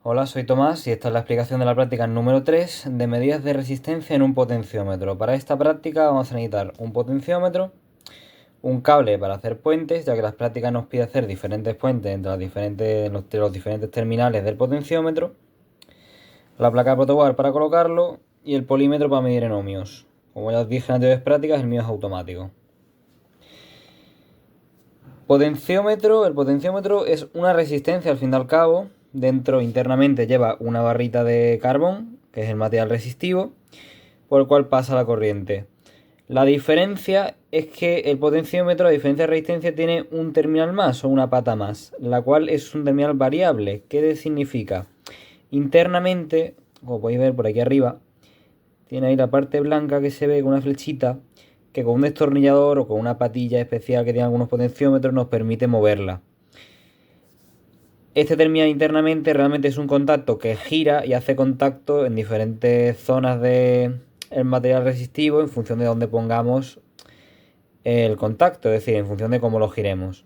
Hola, soy Tomás y esta es la explicación de la práctica número 3 de medidas de resistencia en un potenciómetro. Para esta práctica vamos a necesitar un potenciómetro, un cable para hacer puentes, ya que las prácticas nos pide hacer diferentes puentes entre los diferentes terminales del potenciómetro, la placa de protowar para colocarlo y el polímetro para medir en ohmios. Como ya os dije en anteriores prácticas, el mío es automático. El potenciómetro es una resistencia al fin y al cabo. Dentro internamente lleva una barrita de carbón, que es el material resistivo, por el cual pasa la corriente. La diferencia es que el potenciómetro, a diferencia de resistencia, tiene un terminal más o una pata más, la cual es un terminal variable. ¿Qué significa? Internamente, como podéis ver por aquí arriba, tiene ahí la parte blanca que se ve con una flechita que con un destornillador o con una patilla especial que tiene algunos potenciómetros nos permite moverla. Este terminal internamente realmente es un contacto que gira y hace contacto en diferentes zonas del material resistivo en función de dónde pongamos el contacto, es decir, en función de cómo lo giremos.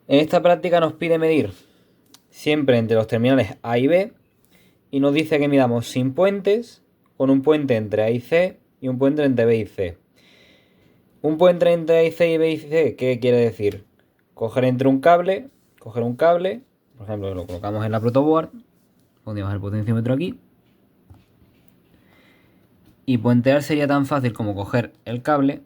En esta práctica nos pide medir siempre entre los terminales A y B y nos dice que midamos sin puentes, con un puente entre A y C y un puente entre B y C. Un puente entre A y C y B y C, ¿qué quiere decir? Coger un cable, por ejemplo, lo colocamos en la protoboard, pondríamos el potenciómetro aquí, y puentear sería tan fácil como coger el cable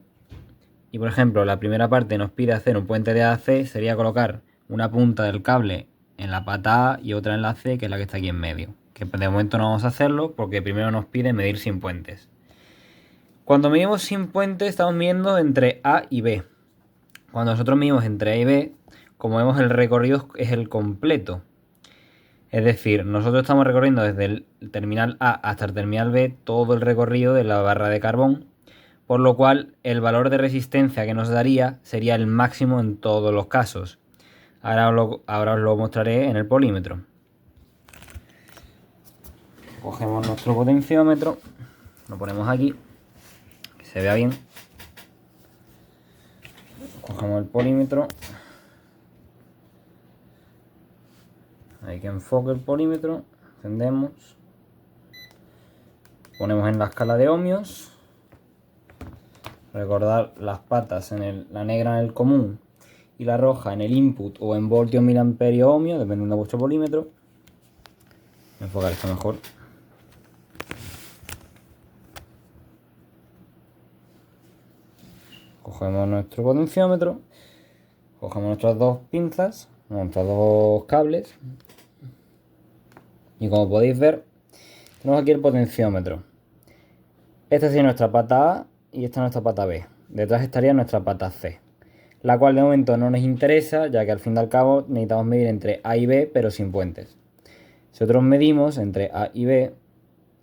y, por ejemplo, la primera parte nos pide hacer un puente de A a C, sería colocar una punta del cable en la pata A y otra en la C, que es la que está aquí en medio, que de momento no vamos a hacerlo porque primero nos pide medir sin puentes. Cuando medimos sin puentes estamos midiendo entre A y B. Cuando nosotros medimos entre A y B, como vemos, el recorrido es el completo. Es decir, nosotros estamos recorriendo desde el terminal A hasta el terminal B todo el recorrido de la barra de carbón, por lo cual el valor de resistencia que nos daría sería el máximo en todos los casos. Ahora os lo mostraré en el polímetro. Cogemos nuestro potenciómetro, lo ponemos aquí, que se vea bien. Cogemos el polímetro. Hay que enfoque el polímetro, encendemos, ponemos en la escala de ohmios. Recordar las patas la negra en el común y la roja en el input o en voltios miliamperios ohmios, dependiendo de vuestro polímetro. Enfocar esto mejor. Cogemos nuestro potenciómetro, cogemos nuestras dos pinzas, nuestros dos cables, y como podéis ver, tenemos aquí el potenciómetro. Esta sería nuestra pata A y esta nuestra pata B. Detrás estaría nuestra pata C, la cual de momento no nos interesa, ya que al fin y al cabo necesitamos medir entre A y B, pero sin puentes. Si nosotros medimos entre A y B,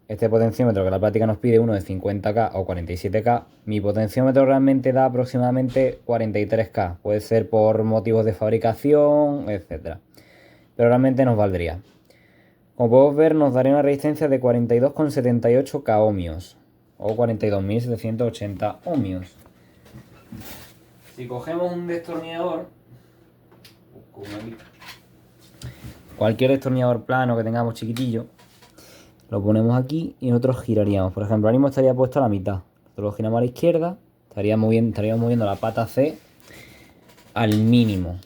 este potenciómetro que la práctica nos pide uno de 50K o 47K, mi potenciómetro realmente da aproximadamente 43K. Puede ser por motivos de fabricación, etc. Pero realmente nos valdría. Como podemos ver, nos daría una resistencia de 42,78K ohmios o 42.780 ohmios. Si cogemos un destornillador, cualquier destornillador plano que tengamos chiquitillo, lo ponemos aquí y nosotros giraríamos. Por ejemplo, ahora mismo estaría puesto a la mitad. Nosotros lo giramos a la izquierda, estaríamos moviendo la pata C al mínimo,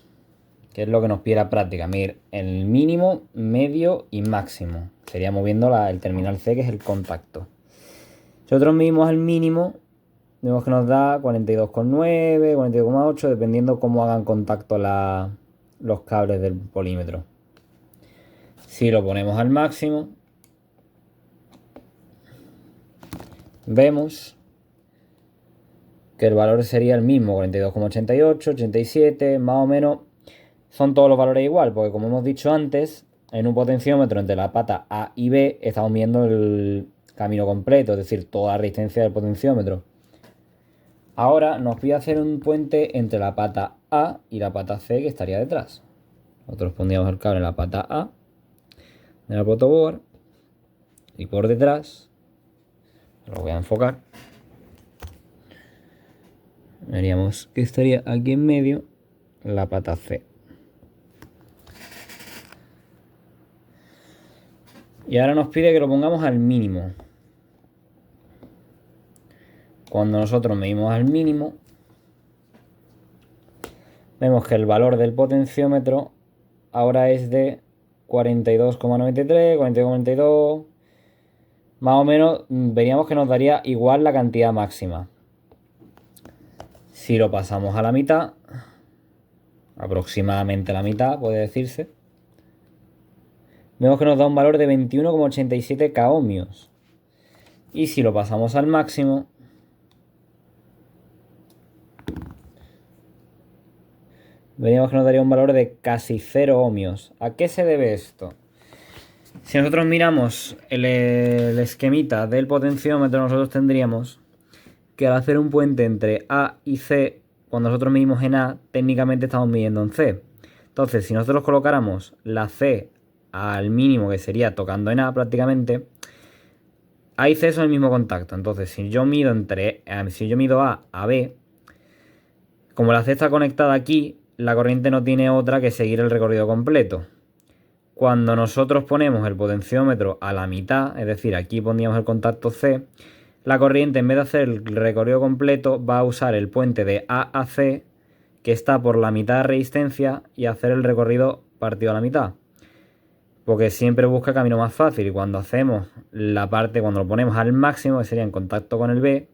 que es lo que nos pide la práctica, medir el mínimo, medio y máximo. Sería moviendo el terminal C, que es el contacto. Si nosotros medimos al mínimo, vemos que nos da 42,9, 42,8, dependiendo cómo hagan contacto los cables del polímetro. Si lo ponemos al máximo, vemos que el valor sería el mismo, 42,88, 87, más o menos. Son todos los valores igual, porque como hemos dicho antes, en un potenciómetro entre la pata A y B estamos viendo el camino completo, es decir, toda la resistencia del potenciómetro. Ahora nos pide hacer un puente entre la pata A y la pata C, que estaría detrás. Nosotros pondríamos el cable en la pata A de la protoboard y por detrás, lo voy a enfocar, veríamos que estaría aquí en medio la pata C. Y ahora nos pide que lo pongamos al mínimo. Cuando nosotros medimos al mínimo, vemos que el valor del potenciómetro ahora es de 42,93, 42,92. Más o menos veríamos que nos daría igual la cantidad máxima. Si lo pasamos a la mitad, aproximadamente la mitad puede decirse, vemos que nos da un valor de 21,87 k-ohmios. Y si lo pasamos al máximo, veríamos que nos daría un valor de casi 0 ohmios. ¿A qué se debe esto? Si nosotros miramos el esquemita del potenciómetro, nosotros tendríamos que al hacer un puente entre A y C, cuando nosotros medimos en A, técnicamente estamos midiendo en C. Entonces, si nosotros colocáramos la C al mínimo, que sería tocando en A prácticamente, A y C son el mismo contacto. Entonces, si yo mido A a B, como la C está conectada aquí, la corriente no tiene otra que seguir el recorrido completo. Cuando nosotros ponemos el potenciómetro a la mitad, es decir, aquí pondríamos el contacto C, la corriente en vez de hacer el recorrido completo va a usar el puente de A a C, que está por la mitad de resistencia, y hacer el recorrido partido a la mitad. Porque siempre busca camino más fácil, y cuando hacemos la parte, cuando lo ponemos al máximo, que sería en contacto con el B,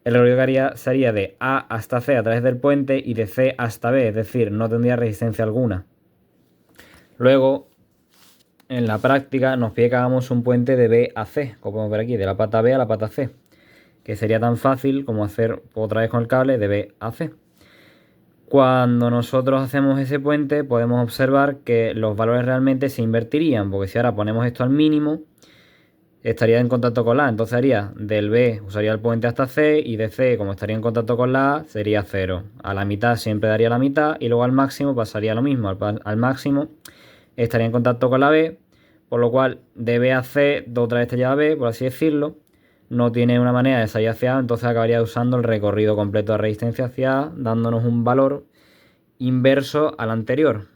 el recorrido que haría sería de A hasta C a través del puente y de C hasta B, es decir, no tendría resistencia alguna. Luego, en la práctica, nos pide que hagamos un puente de B a C, como podemos ver aquí, de la pata B a la pata C, que sería tan fácil como hacer otra vez con el cable de B a C. Cuando nosotros hacemos ese puente, podemos observar que los valores realmente se invertirían, porque si ahora ponemos esto al mínimo, estaría en contacto con la A, entonces haría del B, usaría el puente hasta C, y de C, como estaría en contacto con la A, sería 0. A la mitad siempre daría la mitad, y luego al máximo pasaría lo mismo. Al máximo estaría en contacto con la B, por lo cual de B a C otra vez estaría a B, por así decirlo. No tiene una manera de salir hacia A, entonces acabaría usando el recorrido completo de resistencia hacia A, dándonos un valor inverso al anterior.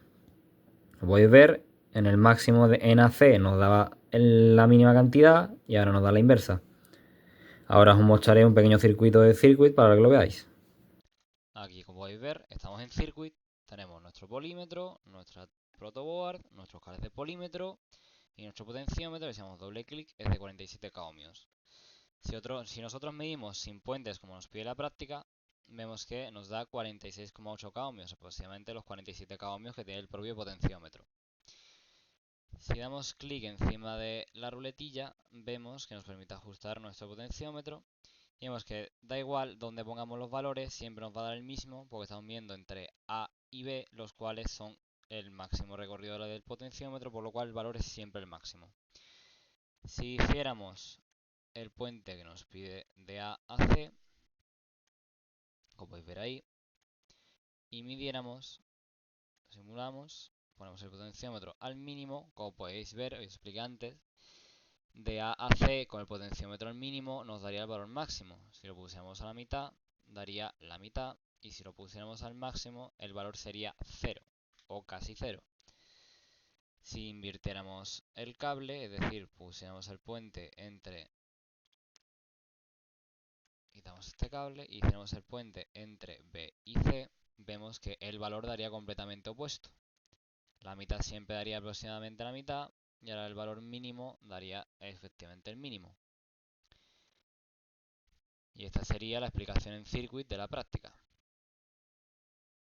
Como podéis ver, en el máximo de en AC nos daba la mínima cantidad y ahora nos da la inversa. Ahora os mostraré un pequeño circuito de circuit para que lo veáis. Aquí, como podéis ver, estamos en circuit, tenemos nuestro polímetro, nuestra protoboard, nuestros cables de polímetro y nuestro potenciómetro, que si damos doble clic, es de 47 k ohmios. Si nosotros medimos sin puentes como nos pide la práctica, vemos que nos da 46,8 k ohmios, aproximadamente los 47 k ohmios que tiene el propio potenciómetro. Si damos clic encima de la ruletilla, vemos que nos permite ajustar nuestro potenciómetro. Y vemos que da igual donde pongamos los valores, siempre nos va a dar el mismo, porque estamos viendo entre A y B, los cuales son el máximo recorrido del potenciómetro, por lo cual el valor es siempre el máximo. Si hiciéramos el puente que nos pide de A a C, como podéis ver ahí, y midiéramos, simulamos, ponemos el potenciómetro al mínimo, como podéis ver, os expliqué antes, de A a C con el potenciómetro al mínimo nos daría el valor máximo. Si lo pusiéramos a la mitad, daría la mitad. Y si lo pusiéramos al máximo, el valor sería 0 o casi 0. Si invirtiéramos el cable, es decir, pusiéramos el puente entre... Quitamos este cable y hiciéramos el puente entre B y C, vemos que el valor daría completamente opuesto. La mitad siempre daría aproximadamente la mitad y ahora el valor mínimo daría efectivamente el mínimo. Y esta sería la explicación en circuit de la práctica.